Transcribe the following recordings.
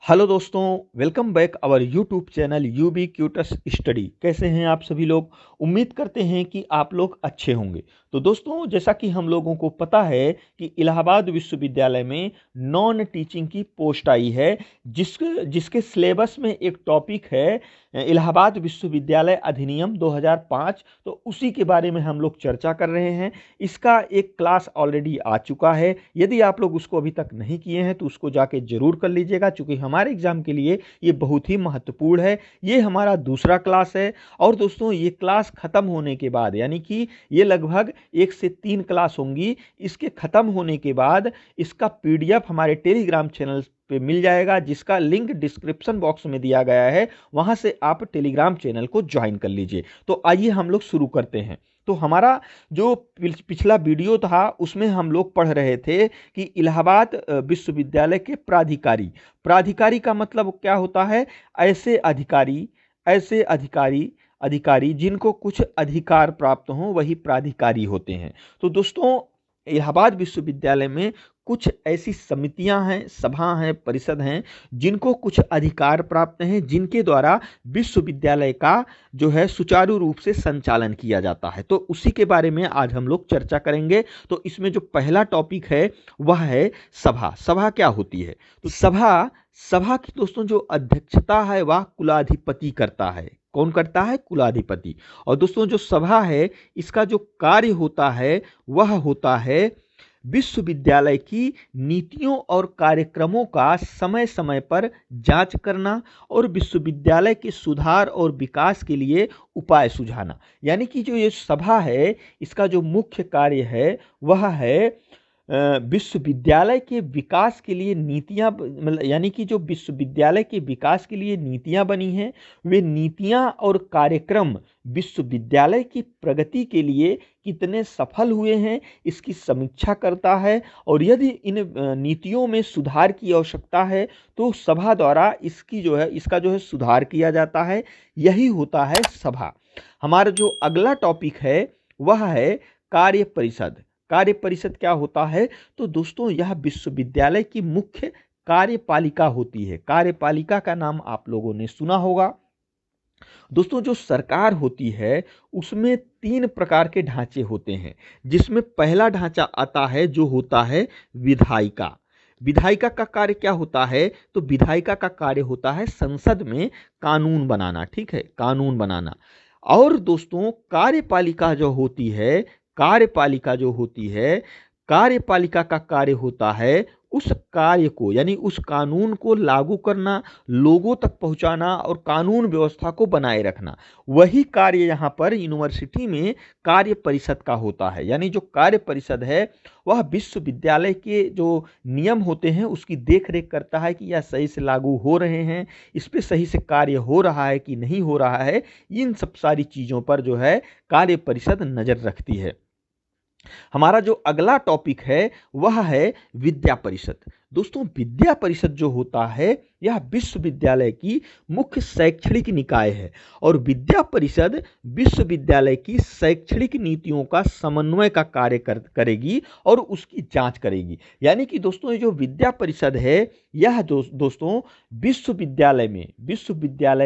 Hello दोस्तों, welcome back our YouTube channel UB cutes study. कैसे हैं आप सभी लोग? उम्मीद करते हैं कि आप लोग अच्छे होंगे। तो दोस्तों, जैसा कि हम लोगों को पता है कि इलाहाबाद विश्वविद्यालय में नॉन टीचिंग की पोस्ट आई है, जिसके सिलेबस में एक टॉपिक है इलाहाबाद विश्वविद्यालय अधिनियम 2005। तो उसी के बारे में हम लोग चर्चा कर रहे हैं। इसका एक क्लास ऑलरेडी आ चुका है। यदि आप लोग उसको अभी तक नहीं किए हैं तो उसको जाके जरूर कर लीजिएगा, क्योंकि हमारे एग्जाम के लिए ये बहुत ही महत्वपूर्ण है। ये हमारा दूसरा क्लास है। और दोस्तों, ये क्लास खत्म होने के बाद, यानी कि ये लगभग 1 से 3 क्लास होंगी, इसके खत्म होने के बाद इसका पीडीएफ हमारे टेलीग्राम चैनल पे मिल जाएगा, जिसका लिंक डिस्क्रिप्शन बॉक्स में दिया गया है। वहां से आप टेलीग्राम चैनल को ज्वाइन कर लीजिए। तो आइए हम लोग शुरू करते हैं। तो हमारा जो पिछला वीडियो था उसमें हम लोग पढ़ रहे थे कि इलाहाबाद विश्वविद्यालय के प्राधिकारी। प्राधिकारी का मतलब क्या होता है? ऐसे अधिकारी जिनको कुछ अधिकार प्राप्त हों, वही प्राधिकारी होते हैं। तो दोस्तों, इलाहाबाद विश्वविद्यालय में कुछ ऐसी समितियां हैं, सभा हैं, परिषद हैं, जिनको कुछ अधिकार प्राप्त हैं, जिनके द्वारा विश्वविद्यालय का जो है सुचारू रूप से संचालन किया जाता है। तो उसी के बारे में आज हम लोग चर्चा करेंगे। तो इसमें जो पहला टॉपिक है वह है सभा। सभा क्या होती है? तो सभा की दोस्तों जो अध्यक्षता है वह कुलाधिपति करता है। कौन करता है? कुलाधिपति। और दोस्तों, जो सभा है इसका जो कार्य होता है वह होता है विश्वविद्यालय की नीतियों और कार्यक्रमों का समय समय पर जांच करना और विश्वविद्यालय के सुधार और विकास के लिए उपाय सुझाना। यानी कि जो ये सभा है इसका जो मुख्य कार्य है वह है विश्वविद्यालय के विकास के लिए नीतियां, मतलब यानी कि जो विश्वविद्यालय के विकास के लिए नीतियां बनी हैं, वे नीतियां और कार्यक्रम विश्वविद्यालय की प्रगति के लिए कितने सफल हुए हैं इसकी समीक्षा करता है। और यदि इन नीतियों में सुधार की आवश्यकता है तो सभा द्वारा इसका जो है सुधार किया जाता है। यही होता है सभा। हमारा जो अगला टॉपिक है वह है कार्य परिषद। कार्य परिषद क्या होता है? तो दोस्तों, यह विश्वविद्यालय की मुख्य कार्यपालिका होती है। कार्यपालिका का नाम आप लोगों ने सुना होगा। दोस्तों, जो सरकार होती है उसमें 3 प्रकार के ढांचे होते हैं, जिसमें पहला ढांचा आता है जो होता है विधायिका। विधायिका का कार्य क्या होता है? तो विधायिका का कार्य होता है संसद में कानून बनाना। ठीक है, कानून बनाना। और दोस्तों, कार्यपालिका का कार्य होता है उस कार्य को, यानी उस कानून को लागू करना, लोगों तक पहुंचाना और कानून व्यवस्था को बनाए रखना। वही कार्य यहाँ पर यूनिवर्सिटी में कार्य परिषद का होता है। यानी जो कार्य परिषद है वह विश्वविद्यालय के जो नियम होते हैं उसकी देख रेख करता है कि यह सही से लागू हो रहे हैं, इस पर सही से कार्य हो रहा है कि नहीं हो रहा है। इन सब सारी चीज़ों पर जो है कार्य परिषद नज़र रखती है। हमारा जो अगला टॉपिक है वह है विद्या परिषद। दोस्तों, विद्या परिषद जो होता है यह विश्वविद्यालय की मुख्य शैक्षणिक निकाय है। और विद्या परिषद विश्वविद्यालय की शैक्षणिक नीतियों का समन्वय का कार्य करेगी और उसकी जांच करेगी। यानी कि दोस्तों, ये जो विद्या परिषद है यह दोस्तों विश्वविद्यालय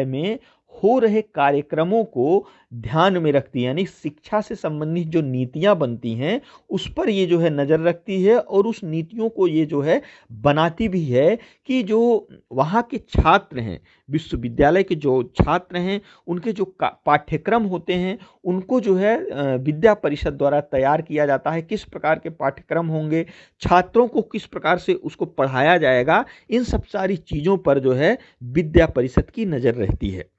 में हो रहे कार्यक्रमों को ध्यान में रखती है। यानी शिक्षा से संबंधित जो नीतियां बनती हैं उस पर ये जो है नज़र रखती है और उस नीतियों को ये जो है बनाती भी है कि जो वहाँ के छात्र हैं, विश्वविद्यालय के जो छात्र हैं, उनके जो पाठ्यक्रम होते हैं उनको जो है विद्या परिषद द्वारा तैयार किया जाता है। किस प्रकार के पाठ्यक्रम होंगे, छात्रों को किस प्रकार से उसको पढ़ाया जाएगा, इन सब सारी चीज़ों पर जो है विद्या परिषद की नज़र रहती है।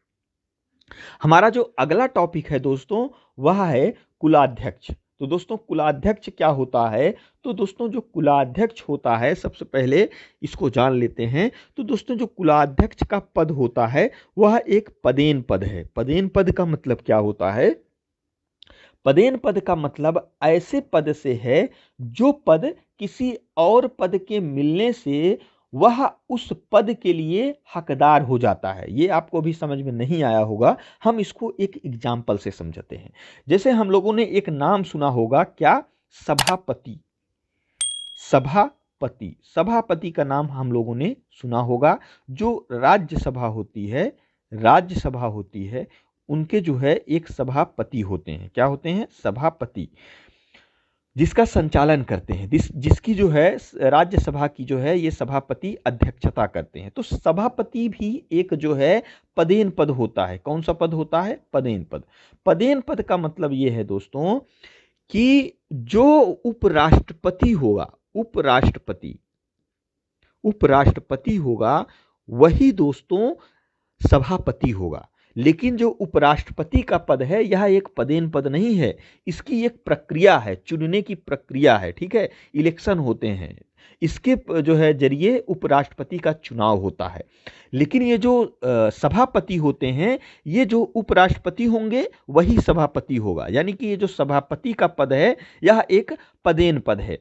हमारा जो अगला टॉपिक है दोस्तों वह है कुलाध्यक्ष। तो दोस्तों, कुलाध्यक्ष क्या होता है? तो दोस्तों, जो कुलाध्यक्ष होता है, सबसे पहले इसको जान लेते हैं। तो दोस्तों, जो कुलाध्यक्ष का पद होता है वह एक पदेन पद है। पदेन पद का मतलब क्या होता है? पदेन पद का मतलब ऐसे पद से है जो पद किसी और पद के मिलने से वह उस पद के लिए हकदार हो जाता है। ये आपको अभी समझ में नहीं आया होगा, हम इसको एक एग्जाम्पल से समझते हैं। जैसे हम लोगों ने एक नाम सुना होगा, क्या? सभापति। सभापति सभापति, सभापति का नाम हम लोगों ने सुना होगा। जो राज्यसभा होती है उनके जो है एक सभापति होते हैं। क्या होते हैं? सभापति, जिसका संचालन करते हैं, जिसकी जो है राज्यसभा की जो है ये सभापति अध्यक्षता करते हैं। तो सभापति भी एक जो है पदेन पद होता है। कौन सा पद होता है? पदेन पद। पदेन पद का मतलब ये है दोस्तों कि जो उपराष्ट्रपति होगा वही दोस्तों सभापति होगा। लेकिन जो उपराष्ट्रपति का पद है यह एक पदेन पद नहीं है, इसकी एक प्रक्रिया है, चुनने की प्रक्रिया है। ठीक है, इलेक्शन होते हैं, इसके जो है जरिए उपराष्ट्रपति का चुनाव होता है। लेकिन ये जो सभापति होते हैं, ये जो उपराष्ट्रपति होंगे वही सभापति होगा। यानी कि ये जो सभापति का पद है यह एक पदेन पद है।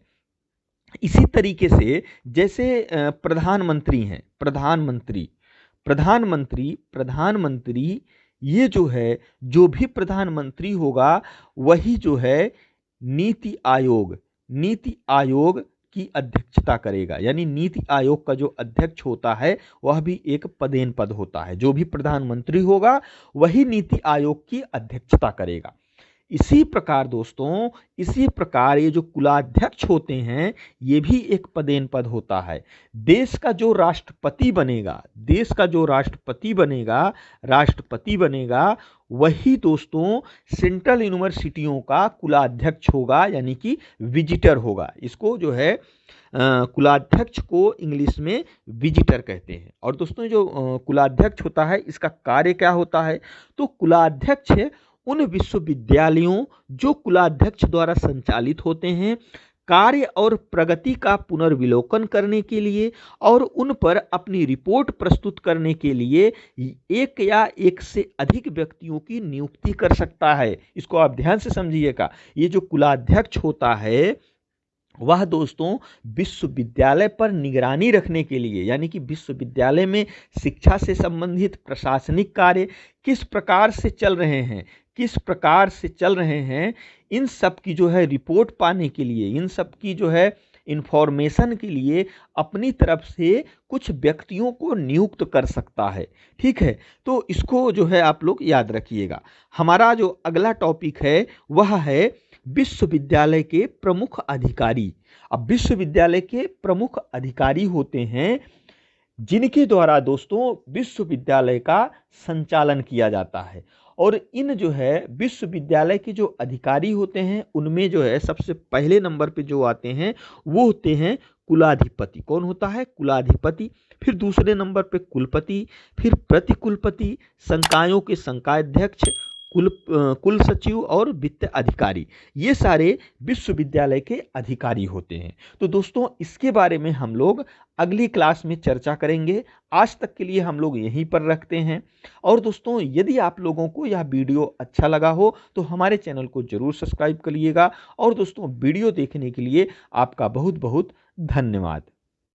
इसी तरीके से जैसे प्रधानमंत्री हैं, प्रधानमंत्री ये जो है, जो भी प्रधानमंत्री होगा वही जो है नीति आयोग की अध्यक्षता करेगा। यानी नीति आयोग का जो अध्यक्ष होता है वह भी एक पदेन पद होता है। जो भी प्रधानमंत्री होगा वही नीति आयोग की अध्यक्षता करेगा। इसी प्रकार ये जो कुलाध्यक्ष होते हैं ये भी एक पदेन पद होता है। देश का जो राष्ट्रपति बनेगा वही दोस्तों सेंट्रल यूनिवर्सिटियों का कुलाध्यक्ष होगा, यानी कि विजिटर होगा। इसको जो है कुलाध्यक्ष को इंग्लिश में विजिटर कहते हैं। और दोस्तों जो कुलाध्यक्ष होता है इसका कार्य क्या होता है? तो कुलाध्यक्ष उन विश्वविद्यालयों जो कुलाध्यक्ष द्वारा संचालित होते हैं, कार्य और प्रगति का पुनर्विलोकन करने के लिए और उन पर अपनी रिपोर्ट प्रस्तुत करने के लिए एक या एक से अधिक व्यक्तियों की नियुक्ति कर सकता है। इसको आप ध्यान से समझिएगा। ये जो कुलाध्यक्ष होता है वह दोस्तों विश्वविद्यालय पर निगरानी रखने के लिए, यानी कि विश्वविद्यालय में शिक्षा से संबंधित प्रशासनिक कार्य किस प्रकार से चल रहे हैं, इन सब की जो है रिपोर्ट पाने के लिए, इन सब की जो है इंफॉर्मेशन के लिए अपनी तरफ से कुछ व्यक्तियों को नियुक्त कर सकता है। ठीक है, तो इसको जो है आप लोग याद रखिएगा। हमारा जो अगला टॉपिक है वह है विश्वविद्यालय के प्रमुख अधिकारी। अब विश्वविद्यालय के प्रमुख अधिकारी होते हैं जिनके द्वारा दोस्तों विश्वविद्यालय का संचालन किया जाता है। और इन जो है विश्वविद्यालय के जो अधिकारी होते हैं उनमें जो है सबसे पहले नंबर पे जो आते हैं वो होते हैं कुलाधिपति। कौन होता है? कुलाधिपति। फिर दूसरे नंबर पे कुलपति, फिर प्रतिकुलपति, संकायों के संकायाध्यक्ष, कुल सचिव और वित्त अधिकारी। ये सारे विश्वविद्यालय के अधिकारी होते हैं। तो दोस्तों इसके बारे में हम लोग अगली क्लास में चर्चा करेंगे। आज तक के लिए हम लोग यहीं पर रखते हैं। और दोस्तों यदि आप लोगों को यह वीडियो अच्छा लगा हो तो हमारे चैनल को जरूर सब्सक्राइब करिएगा। और दोस्तों वीडियो देखने के लिए आपका बहुत बहुत धन्यवाद।